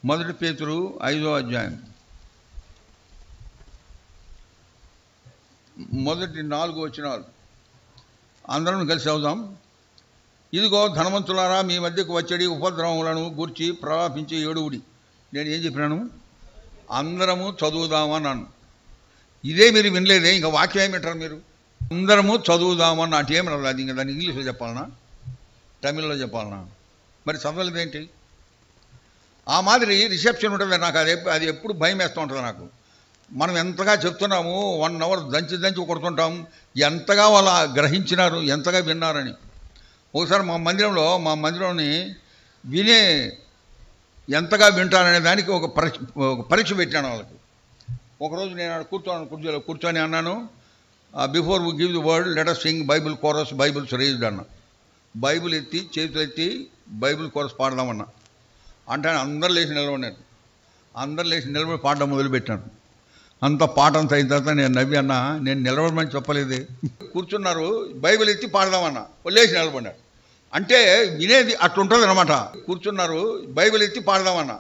మొదటి పేతురు 5వ అధ్యాయం మొదటి 4 వచనాలు అందరం కలిసి చదువుదాం. ఇదిగో ధనవంతులారా, మీ మధ్యకు వచ్చడి ఉపద్రవములను గూర్చి ప్రలాపించి ఏడువుడి. నేను ఏం చెప్పినాను? అందరము చదువుదామన్నాను. ఇదే మీరు వినలేదే, ఇంకా వాక్యం ఏమిటారు మీరు? అందరము చదువుదామన్న అంటే ఏమి రాదు. అది ఇంకా దాన్ని ఇంగ్లీష్లో చెప్పాలనా, తమిళ్లో చెప్పాలనా? మరి చదవలేదేంటి? ఆ మాదిరి రిసెప్షన్ ఉంటుంది. నాకు అది ఎప్పుడు భయం వేస్తూ ఉంటుంది నాకు. మనం ఎంతగా చెప్తున్నాము, 1 అవర్ దంచి కొడుతుంటాం, ఎంతగా వాళ్ళు గ్రహించినారు, ఎంతగా విన్నారని. ఒకసారి మా మందిరంలోని వినే ఎంతగా వింటారనే దానికి ఒక పరీక్ష పెట్టాను వాళ్ళకి. ఒకరోజు నేను కుర్చీలో కూర్చొని అన్నాను, before we give the word let us sing Bible chorus Bibles raised అన్న. బైబిల్ ఎత్తి చేతులు ఎత్తి బైబిల్ కోరస్ పాడదామన్నా అంటే అందరు లేచి నిలబడినారు. అందరు లేచి నిలబడి పాడడం మొదలుపెట్టాను. అంత పాట అంతా అయిన తర్వాత నేను నవ్వి అన్నా, నేను నిలబడమని చెప్పలేదే. కూర్చున్నారు, బైబిల్ ఎత్తి పాడదామన్నా, లేచి నిలబడినారు. అంటే వినేది అట్లుంటుంది అనమాట. కూర్చున్నారు, బైబిల్ ఎత్తి పాడదామన్నా,